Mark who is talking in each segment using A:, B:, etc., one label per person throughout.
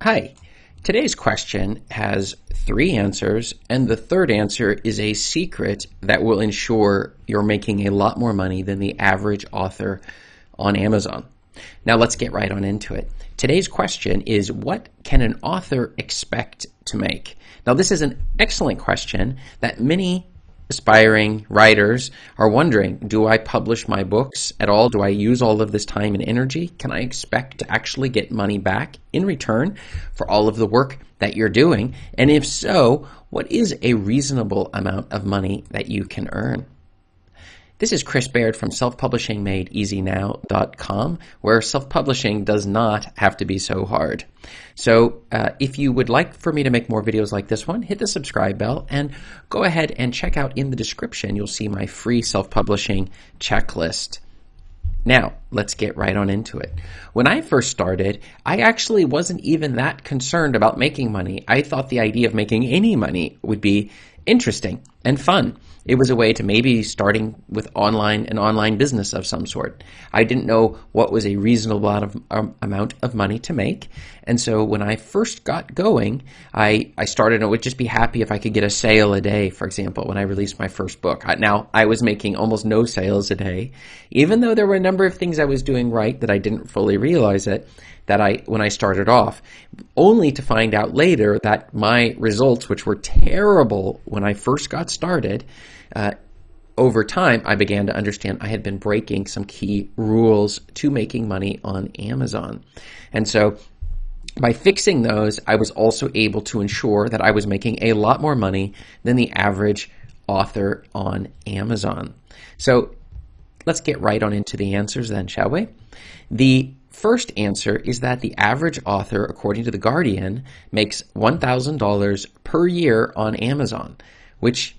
A: Hi, today's question has 3 answers, and the third answer is a secret that will ensure you're making a lot more money than the average author on Amazon. Now let's get right on into it. Today's question is, what can an author expect to make? Now this is an excellent question that many aspiring writers are wondering. Do I publish my books at all? Do I use all of this time and energy? Can I expect to actually get money back in return for all of the work that you're doing? And if so, what is a reasonable amount of money that you can earn? This is Chris Baird from selfpublishingmadeeasynow.com, where self-publishing does not have to be so hard. So if you would like for me to make more videos like this one, hit the subscribe bell and go ahead and check out in the description. You'll see my free self-publishing checklist. Now, let's get right on into it. When I first started, I actually wasn't even that concerned about making money. I thought the idea of making any money would be interesting and fun. It was a way to maybe starting with an online business of some sort. I didn't know what was a reasonable amount of money to make. And so when I first got going, I started, I would just be happy if I could get a sale a day, for example, when I released my first book. Now, I was making almost no sales a day, even though there were a number of things I was doing right that I didn't fully realize it, when I started off, only to find out later that my results, which were terrible when I first got started, over time, I began to understand I had been breaking some key rules to making money on Amazon. And so by fixing those, I was also able to ensure that I was making a lot more money than the average author on Amazon. So let's get right on into the answers then, shall we? The first answer is that the average author, according to The Guardian, makes $1,000 per year on Amazon, which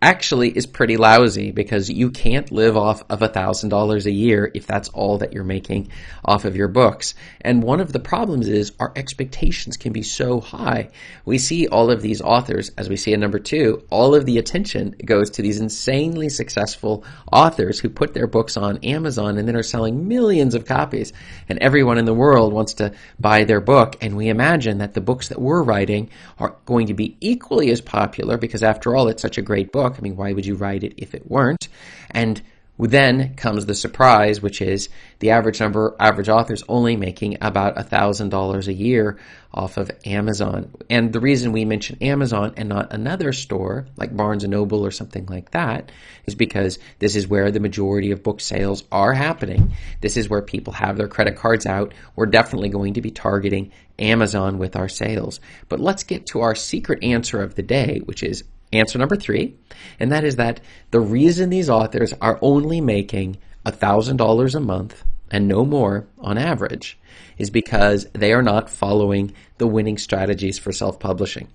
A: actually is pretty lousy because you can't live off of $1,000 a year if that's all that you're making off of your books. And one of the problems is our expectations can be so high. We see all of these authors, as we see in number 2, all of the attention goes to these insanely successful authors who put their books on Amazon and then are selling millions of copies. And everyone in the world wants to buy their book. And we imagine that the books that we're writing are going to be equally as popular because after all, it's such a great book. I mean, why would you write it if it weren't? And then comes the surprise, which is the average authors only making about $1,000 a year off of Amazon. And the reason we mention Amazon and not another store like Barnes & Noble or something like that is because this is where the majority of book sales are happening. This is where people have their credit cards out. We're definitely going to be targeting Amazon with our sales. But let's get to our secret answer of the day, which is answer number 3, and that is that the reason these authors are only making $1,000 a month and no more on average is because they are not following the winning strategies for self-publishing.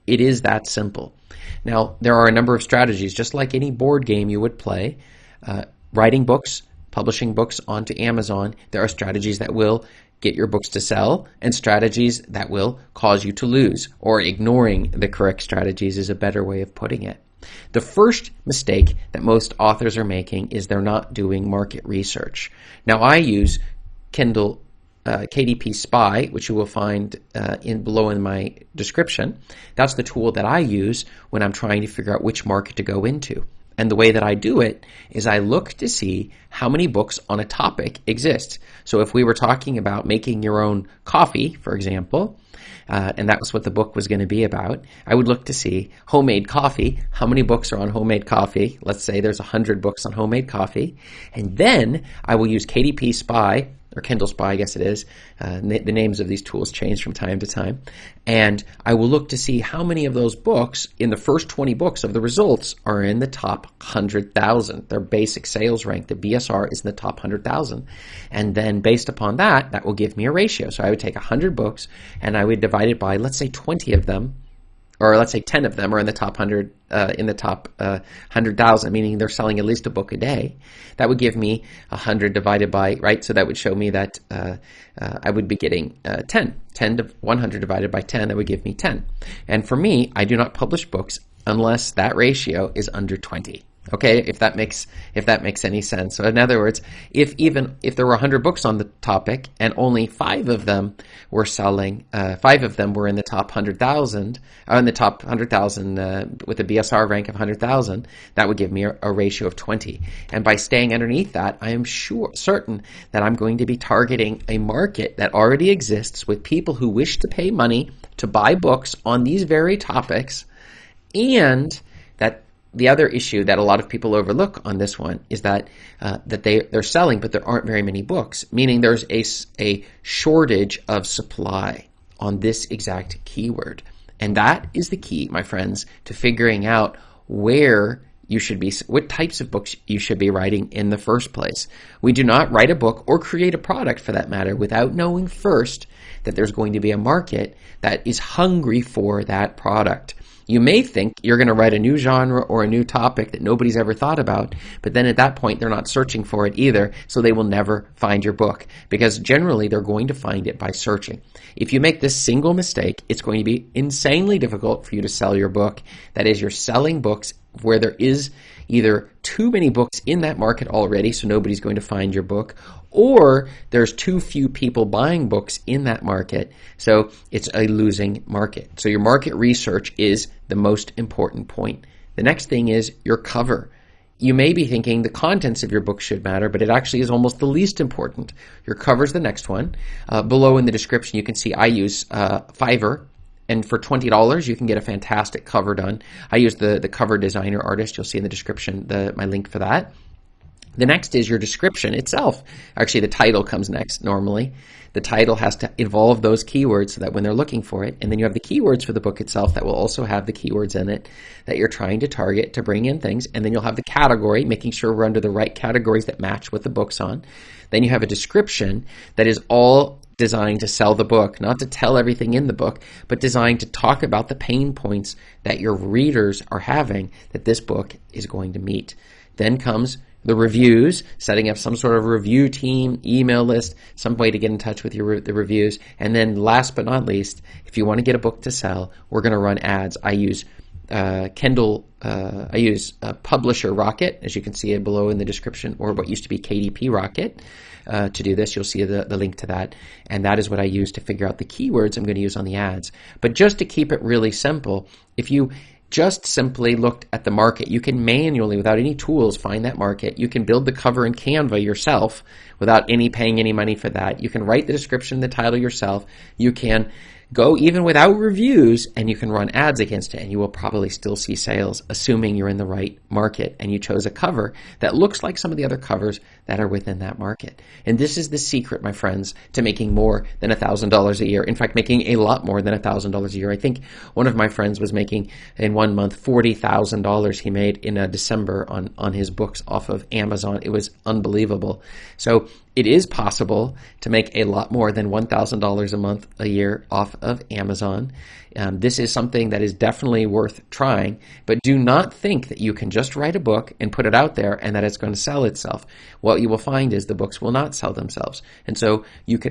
A: It is that simple. Now, there are a number of strategies, just like any board game you would play, writing books, publishing books onto Amazon. There are strategies that will get your books to sell and strategies that will cause you to lose, or ignoring the correct strategies is a better way of putting it. The first mistake that most authors are making is they're not doing market research. Now, I use Kindle KDSpy, which you will find below in my description. That's the tool that I use when I'm trying to figure out which market to go into. And the way that I do it is I look to see how many books on a topic exist. So if we were talking about making your own coffee, for example, and that was what the book was going to be about, I would look to see homemade coffee. How many books are on homemade coffee? Let's say there's 100 books on homemade coffee. And then I will use KDSpy, or Kindle Spy, I guess it is. The names of these tools change from time to time. And I will look to see how many of those books in the first 20 books of the results are in the top 100,000. Their basic sales rank, the BSR, is in the top 100,000. And then based upon that, that will give me a ratio. So I would take 100 books and I would divide it by, let's say 20 of them, or let's say 10 of them are in the top 100, 100,000, meaning they're selling at least a book a day. That would give me 100 divided by, right? So that would show me that I would be getting 10. 10 to 100 divided by 10, that would give me 10. And for me, I do not publish books unless that ratio is under 20. Okay, if that makes any sense. So in other words, if there were 100 books on the topic and only 5 of them were selling, 5 of them were in the top 100,000, in the top 100,000 with a BSR rank of 100,000, that would give me a ratio of 20. And by staying underneath that, I am certain that I'm going to be targeting a market that already exists with people who wish to pay money to buy books on these very topics, and that the other issue that a lot of people overlook on this one is that they're selling, but there aren't very many books, meaning there's a shortage of supply on this exact keyword. And that is the key, my friends, to figuring out where you should be, what types of books you should be writing in the first place. We do not write a book or create a product, for that matter, without knowing first that there's going to be a market that is hungry for that product. You may think you're going to write a new genre or a new topic that nobody's ever thought about, but then at that point they're not searching for it either, so they will never find your book, because generally they're going to find it by searching. If you make this single mistake, it's going to be insanely difficult for you to sell your book. That is, you're selling books where there is either too many books in that market already, so nobody's going to find your book, or there's too few people buying books in that market, so it's a losing market. So your market research is the most important point. The next thing is your cover. You may be thinking the contents of your book should matter, but it actually is almost the least important. Your cover is the next one. Below in the description, you can see I use Fiverr. And for $20, you can get a fantastic cover done. I use the cover designer artist. You'll see in the description my link for that. The next is your description itself. Actually, the title comes next normally. The title has to involve those keywords so that when they're looking for it, and then you have the keywords for the book itself that will also have the keywords in it that you're trying to target to bring in things. And then you'll have the category, making sure we're under the right categories that match what the book's on. Then you have a description that is all designed to sell the book, not to tell everything in the book, but designed to talk about the pain points that your readers are having that this book is going to meet. Then comes the reviews, setting up some sort of review team, email list, some way to get in touch with the reviews. And then last but not least, if you want to get a book to sell, we're going to run ads. I use Publisher Rocket, as you can see it below in the description, or what used to be KDP Rocket. To do this, you'll see the link to that. And that is what I use to figure out the keywords I'm going to use on the ads. But just to keep it really simple, if you just simply looked at the market, you can manually, without any tools, find that market. You can build the cover in Canva yourself without paying any money for that. You can write the description, the title yourself. You can go even without reviews, and you can run ads against it, and you will probably still see sales, assuming you're in the right market and you chose a cover that looks like some of the other covers that are within that market. And this is the secret, my friends, to making more than $1,000 a year. In fact, making a lot more than $1,000 a year. I think one of my friends was making in 1 month $40,000 he made in December on his books off of Amazon. It was unbelievable. So it is possible to make a lot more than $1,000 a year off of Amazon. This is something that is definitely worth trying, but do not think that you can just write a book and put it out there and that it's going to sell itself. What you will find is the books will not sell themselves. And so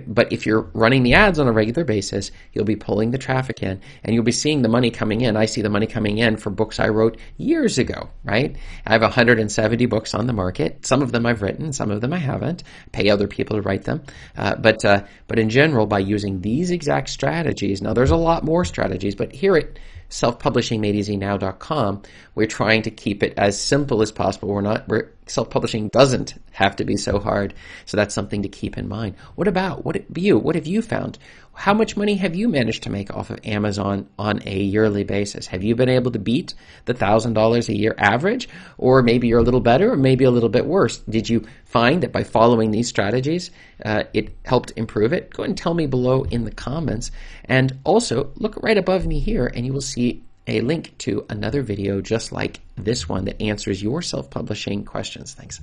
A: but if you're running the ads on a regular basis, you'll be pulling the traffic in and you'll be seeing the money coming in. I see the money coming in for books I wrote years ago, right? I have 170 books on the market. Some of them I've written, some of them I haven't. Pay other people to write them. But in general, by using these exact strategies, now there's a lot more strategies, but here at selfpublishingmadeeasynow.com, we're trying to keep it as simple as possible. Self-publishing doesn't have to be so hard, so that's something to keep in mind. What have you found? How much money have you managed to make off of Amazon on a yearly basis? Have you been able to beat the $1,000 a year average? Or maybe you're a little better, or maybe a little bit worse. Did you find that by following these strategies, it helped improve it? Go ahead and tell me below in the comments. And also, look right above me here, and you will see a link to another video just like this one that answers your self-publishing questions. Thanks.